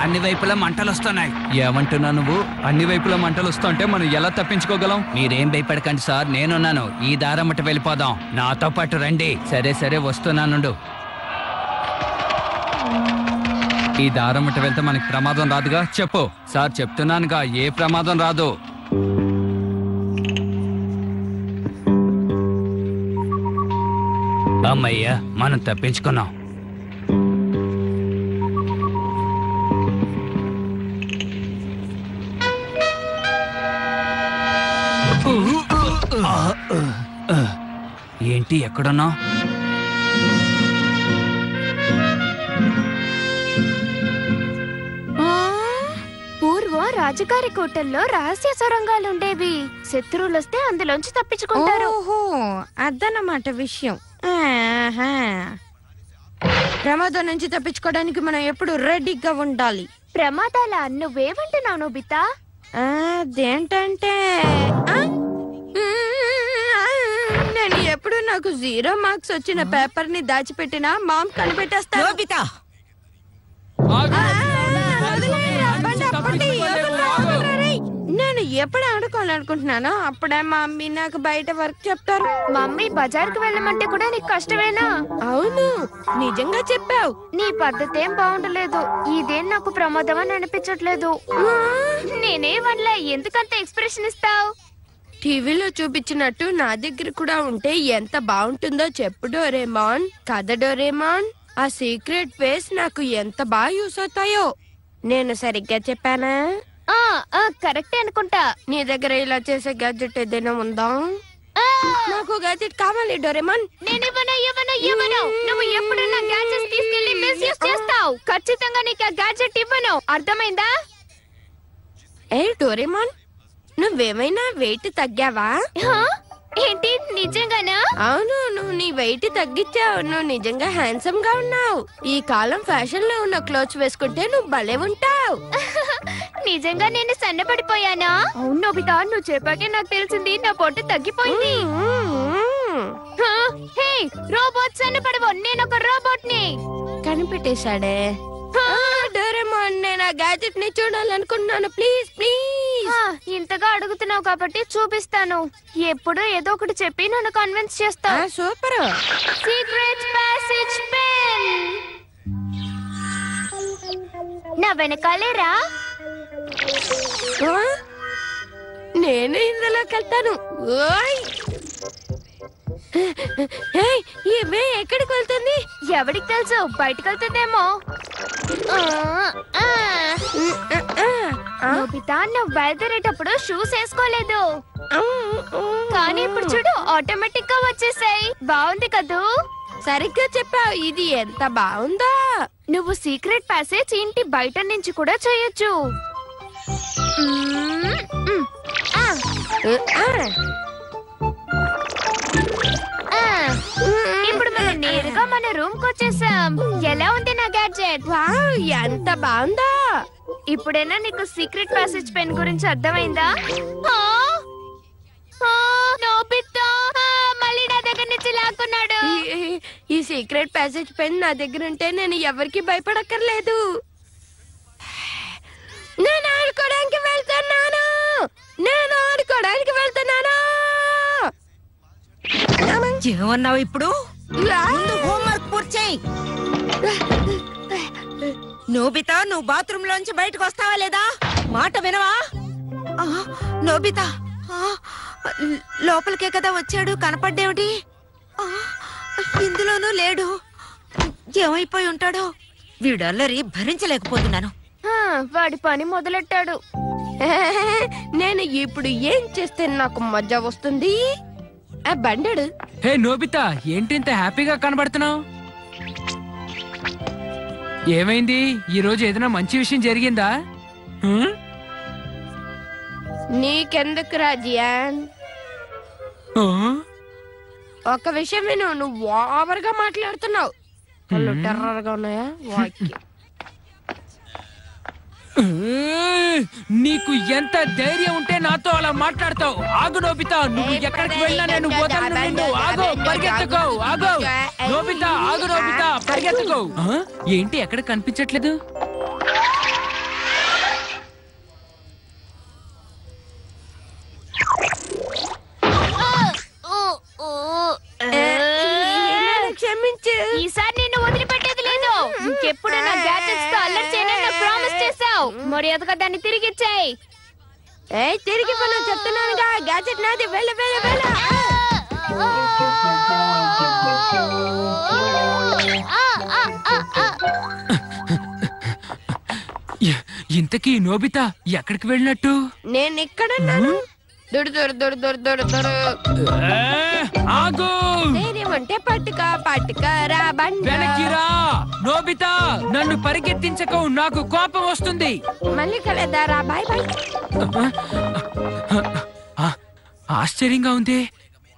అన్ని వైపులా మంటలు వస్తున్నాయి. ఏమంటున్నా నువ్వు? అన్ని వైపులా మంటలు వస్తుంటే మనం ఎలా తప్పించుకోగలం? మీరేం భయపడకండి సార్, నేనున్నాను. ఈ దారమ్మట వెళ్ళిపోదాం, నాతో పాటు రండి. సరే సరే వస్తున్నానుండు. ఈ దారమ్మట వెళ్తే మనకి ప్రమాదం రాదుగా? చెప్పు సార్, చెప్తున్నానుగా ఏ ప్రమాదం రాదు. అమ్మయ్యా, మనం తప్పించుకున్నాం. ఏంటి ఎక్కడున్నావు? పూర్వం రాజుగారి కోటల్లో రహస్య సొరంగాలుండేవి. శత్రువులు వస్తే అందులోంచి తప్పించుకుంటారు. అదన్నమాట విషయం. ప్రమాదం నుంచి తప్పించుకోవడానికి మనం ఎప్పుడు రెడీగా ఉండాలి. ప్రమాదాల నువ్వేమంటున్నావు నోబితా? అదేంటంటే నేను ఎప్పుడు నాకు 0 మార్క్స్ వచ్చిన పేపర్ ని దాచిపెట్టినా మామ్ కనిపెట్టేస్తా. నేను ఎప్పుడు ఆడుకోవాలనుకుంటున్నానో అప్పుడే మా మమ్మీ నాకు బయట వర్క్ చెప్తారు. మమ్మీ బజార్కి వెళ్ళమంటే కూడా నీకు కష్టమేనా? అవును, నిజంగా చెప్పావు. నీ పద్ధతి ఏం బాగుండలేదు. ఇదేం నాకు ప్రమాదం అని అనిపించట్లేదు. నేనేమనలా, ఎందుకంత ఎక్స్ప్రెషన్ ఇస్తావు? టీవీలో చూపించినట్టు నా దగ్గర కూడా ఉంటే ఎంత బాగుంటుందో చెప్పు డోరేమాన్. కథ డోరేమాన్, ఆ సీక్రెట్ వేస్ నాకు ఎంత బాగా యూస్ అవుతాయో. నేను సరిగ్గా చెప్పానా? కరెక్టే అనుకుంటా. నీ దగ్గర ఇలా చేసే గ్యాడ్జెట్ ఏదైనా ఉందా? నాకు గ్యాడ్జెట్ కావాలి డోరేమాన్. నువ్వు ఎప్పుడు నా గ్యాడ్జెట్స్ తీసుకెళ్లి మిస్యూజ్ చేస్తావు. ఖచ్చితంగా నీకు ఆ గ్యాడ్జెట్ ఇవ్వను, అర్థమైందా? ఏ డోరేమాన్, నువ్వేమైనా వెయిట్ తగ్గావా? ఏంటి, నిజంగానా? అవును, నువ్వు నీ వెయిట్ తగ్గించావు. నువ్వు నిజంగా హ్యాండ్సమ్ గా ఉన్నావు. ఈ కాలం ఫ్యాషన్ లో ఉన్న క్లోత్స్ వేసుకుంటే నువ్వు భలే ఉంటావు. నిజంగా నేను సన్నపడిపోయానా? అవును నోబితా, నువ్వు చెప్పాకే నాకు తెలిసింది నా పొట్ట తగ్గిపోయింది. హే రోబోట్, సన్నపడవు. నేను ఒక రోబోట్ ని. కనిపెట్టేశాడే డోరేమాన్. నేను ఆ గ్యాడ్జెట్ ని చూడాలనుకుంటున్నాను. Please please. ఇంతగా అడుగుతున్నావు కాబట్టి చూపిస్తాను. ఎప్పుడు ఏదో ఒకటి చెప్పి నన్ను కన్విన్స్ చేస్తావు. సూపర్. Secret passage pen. నా వెనకాలేరా. నేను ఇందులోకి వెళ్తాను. ఇవే ఎక్కడికి వెళ్తుంది? ఎవరికి తెలుసు, బయటకు వెళ్తుందేమో. నోబితా, నువ్వు బయలుదేరేటప్పుడు షూస్ వేసుకోలేదు, కానీ ఇప్పుడు చూడు ఆటోమేటిక్ గా వచ్చేసాయి. బాగుంది కదూ? సరిగ్గా చెప్పావు. ఇది ఎంత బాగుందా. నువ్వు సీక్రెట్ ప్యాసేజ్ ఇంటి బయట నుంచి కూడా చేయొచ్చు. ఇప్పుడు మనం నేరుగా మన రూమ్ కి వచ్చేసాం. ఎలా ఉంది నా గ్యాడ్జెట్? వావ్, ఎంత బాగుందా. ఇప్పుడైనా నీకు సీక్రెట్ ప్యాసేజ్ పెన్ గురించి అర్థమైందా? నోబితా మళ్ళీ నా దగ్గర నుంచి లాక్కున్నాడు. ఈ సీక్రెట్ ప్యాసేజ్ పెన్ నా దగ్గర ఉంటే నేను ఎవరికి భయపడక్కర్లేదు. నేను ఆడుకోవడానికి వెళ్తున్నాను. ఏమన్నావు ఇప్పుడు? హోంవర్క్ పూర్తి చేయి. నోబితా, నువ్వు బాత్రూమ్ లోంచి బయటకు వస్తావా లేదా? మాట వినవా? నోబితా లోపలికే కదా వచ్చాడు, కనపడ్డేమిటి? ఇందులోనూ లేడు. ఏమైపోయి ఉంటాడో. వీడల్లరి భరించలేకపోతున్నాను. వాడి పని మొదలెట్టాడు. నేను ఇప్పుడు ఏం చేస్తే నాకు మజా వస్తుంది? బండెడు. హే నోబితా, ఏంటి ఇంత హ్యాపీగా కనబడుతున్నావు? ఏమైంది? ఈ రోజు ఏదైనా మంచి విషయం జరిగిందా? నీకెందుకు రాజియాన్? ఒక విషయం విను, నువ్వు ఓవర్గా మాట్లాడుతున్నావు. కళ్ళు టెర్రర్ గా ఉన్నాయా? నీకు ఎంత ధైర్యం ఉంటే నాతో అలా మాట్లాడతావు? ఆగు నోబితా, నువ్వు ఎక్కడికి వెళ్ళినా నేను వదలను నిన్ను. ఆగు, పరిగెత్తుకో. ఆగు నోబితా, ఆగు నోబితా, పరిగెత్తుకో. ఏంటి ఎక్కడ కనిపించట్లేదు? మర్యాదగా దాన్ని తిరిగిచ్చేయ్. తిరిగి మనం చెప్తున్నానుగా, గ్యాజెట్ నాది. వెళ్ళ వెళ్ళ వెళ్ళ. ఇంతకీ నోబితా ఎక్కడికి వెళ్ళినట్టు? నేను ఇక్కడున్నాను. దొడు దొడు దొడు దొడు దొడు దొడు. ఆగు! ధైర్యమంటే పట్టుక పట్టుకరా బండి. వెనక్కిరా నోబితా, నన్ను పరిగెత్తించకు, నాకు కోపం వస్తుంది. మళ్ళీ కలదారా. Bye bye. ఆశ్చర్యంగా ఉంది.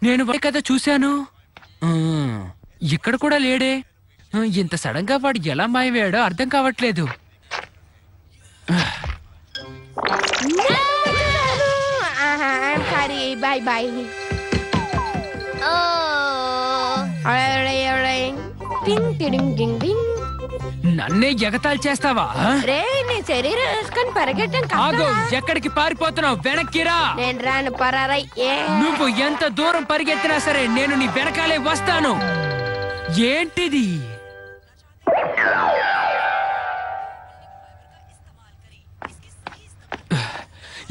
నేను వాడి కథ చూశాను. ఇక్కడ కూడా లేడే. ఇంత సడన్ గా వాడు ఎలా మాయమయ్యాడో అర్థం కావట్లేదు. సారీ. Bye bye. నన్నే ఎగతాళి చేస్తావా? రే, నీ శరీరం వేసుకొని పరిగెట్టం. ఆగు! ఎక్కడికి పారిపోతున్నావు? వెనక్కిరా. నేను రాను, పరారై. నువ్వు ఎంత దూరం పరిగెత్తినా సరే నేను నీ వెనకాలే వస్తాను. ఏంటిది?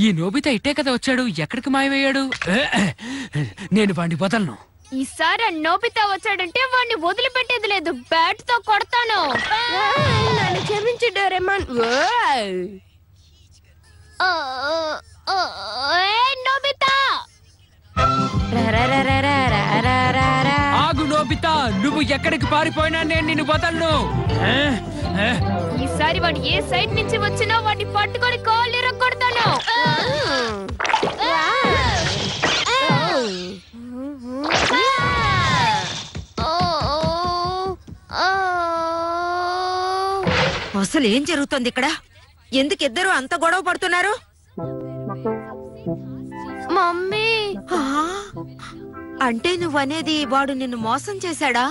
ఈ నోబితా ఇట్టే కదా వచ్చాడు, ఎక్కడికి మాయమయ్యాడు? నేను వాడిని వదలను. ఈసారి నోబితా వచ్చాడంటే వాడిని వదిలిపెట్టేది లేదు. బ్యాట్ తో కొడతాను. నన్ను క్షమించు డోరేమాన్. నోబితా! ఆగు నోబితా, నువ్వు ఎక్కడికి పారిపోయినా నేను నిన్ను వదలను. ఈసారి వాడు ఏ సైడ్ నుంచి వచ్చినా వాడిని పట్టుకొని కాళ్ళు ఇరగొడతాను. అసలు ఏం జరుగుతుంది ఇక్కడ? ఎందుకు ఇద్దరు అంత గొడవ పడుతున్నారు? మమ్మీ, అంటే నువ్వనేది వాడు నిన్ను మోసం చేశాడా?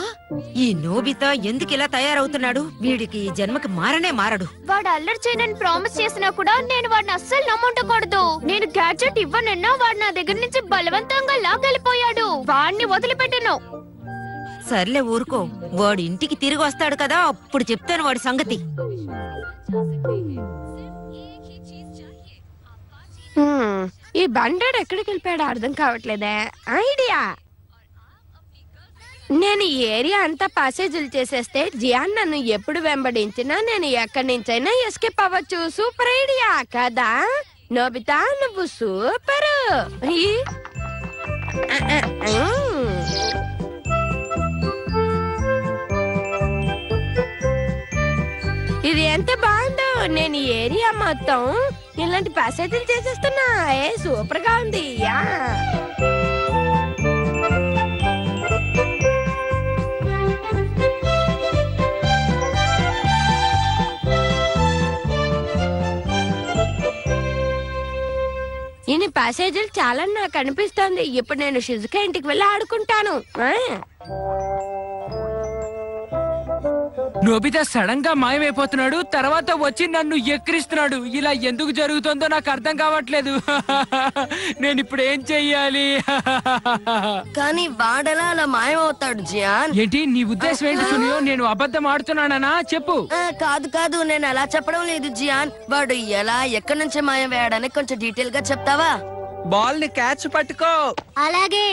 ఈ నోబితా ఎందుకు ఇలా తయారవుతున్నాడు? వీడికి ఈ జన్మకి మారనే మారడు. వాడు అల్లరి చేయనని ప్రామిస్ చేసినా కూడా నేను వాడిని అస్సలు నమ్ముండకూడదు. నేను గ్యాడ్జెట్ ఇవ్వనన్నా వాడు నా దగ్గర నుంచి బలవంతంగా లాగెళ్ళిపోయాడు. వాడిని వదిలిపెట్టను. సర్లే ఊరుకో, వాడు ఇంటికి తిరిగి వస్తాడు కదా, అప్పుడు చెప్తాను వాడి సంగతి. ఈ బండాడు ఎక్కడికి వెళ్ళిపోయాడు అర్థం కావట్లేదే. ఐడియా! నేను ఈ ఏరియా అంతా పాసేజీలు చేసేస్తే జియాన్ నన్ను ఎప్పుడు వెంబడించినా నేను ఎక్కడి నుంచైనా ఎస్కేప్ అవ్వచ్చు. సూపర్ ఐడియా కదా నోబితా, నువ్వు సూపర్. ఇది ఎంత బాగుందో. నేను ఈ ఏరియా మొత్తం ఇలాంటి పాసేజీలు చేసేస్తున్నా. సూపర్ గా ఉంది. యా, ఇన్ని పాసేజీలు చాలా నాకు అనిపిస్తోంది. ఇప్పుడు నేను షిజుకా ఇంటికి వెళ్ళి ఆడుకుంటాను. నోబితా సడన్ గా మాయమైపోతున్నాడు, తర్వాత వచ్చి నన్ను ఎక్కిరిస్తున్నాడు. ఇలా ఎందుకు జరుగుతుందో నాకు అర్థం కావట్లేదు. నేను ఇప్పుడు ఏం చెయ్యాలి? కానీ వాడలా అలా మాయమవుతాడు జియాన్? ఏంటి నీ ఉద్దేశం ఏంటి సునియో? నేను అబద్ధం ఆడుతున్నానా? చెప్పు. కాదు కాదు, నేను అలా చెప్పడం లేదు జియాన్. వాడు ఎలా ఎక్కడి నుంచి మాయం వేయడానికి కొంచెం డీటెయిల్ గా చెప్తావా? బాల్ ని క్యాచ్ పట్టుకో. అలాగే.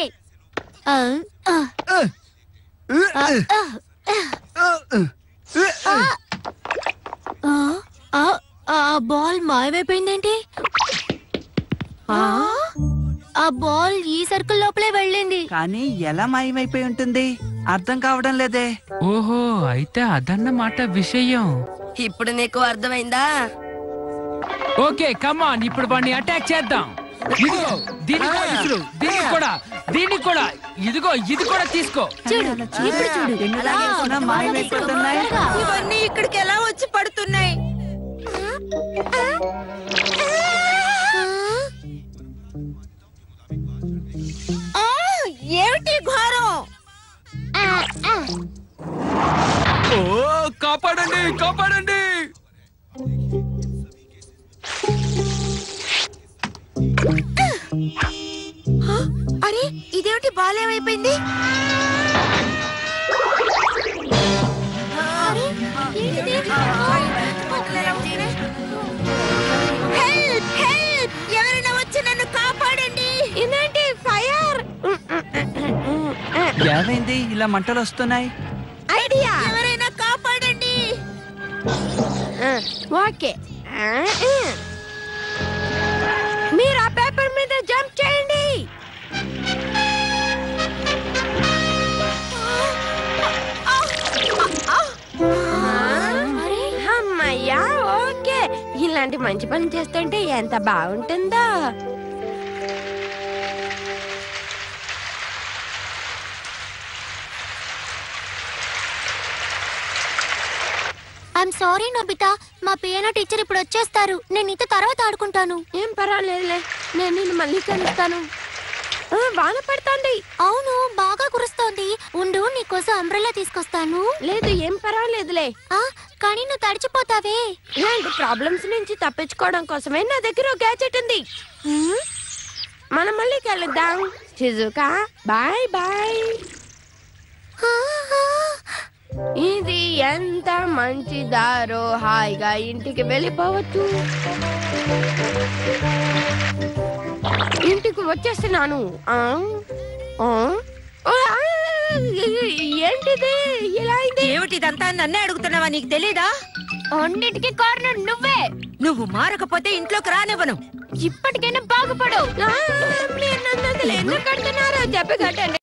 ఆ బాల్ మాయమైపోయిందేంటి? ఆ బాల్ ఈ సర్కిల్ లోపలే వెళ్ళింది. కానీ ఎలా మాయమైపోయి ఉంటుంది అర్థం కావడం లేదే. ఓహో, అయితే అదన్నమాట విషయం. ఇప్పుడు నీకు అర్థమైందా? ఓకే, కమాన్, ఇప్పుడు వాడిని అటాక్ చేద్దాం. ఇదిగో దీన్ని కూడా విసురు, దీన్ని కూడా, దీన్ని కూడా, ఇదిగో ఇది కూడా తీసుకో. చూడు, ఇప్పుడు చూడు. అలాగే మాయమైపోతున్నాయి. ఇవన్నీ ఇక్కడికి ఎలా వచ్చి పడుతున్నాయి? ఏమిటి ఘోరం? ఓ, కాపాడండి, కాపాడండి. అరే, ఇదేమిటి? బాల్ ఏమైపోయింది? హెల్ప్! ఎవరైనా వచ్చి నన్ను కాపాడండి. ఇదేంటి ఫైర్? ఏమైంది ఇలా మంటలు వస్తున్నాయి? ఐడియా. ఎవరైనా కాపాడండి. ఓకే, మీరు ఆ పేపర్ మీద జంప్ చేయండి. అమ్మయ్యా, ఓకే. ఇలాంటి మంచి పని చేస్తుంటే ఎంత బాగుంటుందో. ఐఎమ్ సారీ నోబితా, మా పియానో టీచర్ ఇప్పుడు వచ్చేస్తారు. నేను నీతో తర్వాత ఆడుకుంటాను. ఏం పర్వాలేదులే, నేను నిన్ను మళ్ళీ కలుస్తాను. వాన పడుతోంది. అవును, బాగా కురుస్తోంది. ఉండు, నీకోసం అంబ్రెల్లా తీసుకొస్తాను. లేదు, ఏం పర్వాలేదులే. కానీ నువ్వు తడిచిపోతావే. ఇలాంటి ప్రాబ్లమ్స్ నుంచి తప్పించుకోవడం కోసమే నా దగ్గర ఒక గ్యాజెట్ ఉంది. మనం మళ్ళీ కలుద్దాం. Shizuka, bye bye. ఇది ఎంత మంచి దారో, హాయిగా ఇంటికి వెళ్ళిపోవచ్చు. ఇంటికి వచ్చేస్తున్నాను. ఏంటిది ఇలా అయింది? ఏమిటిదంతా నన్నే అడుగుతున్నావా? నీకు తెలీదా? అన్నిటికీ కారణం నువ్వే. నువ్వు మారకపోతే ఇంట్లోకి రానివ్వను. ఇప్పటికైనా బాగుపడు. మీరు నన్ను ఎందుకు కడుతున్నారో చెప్పి కట్టండి.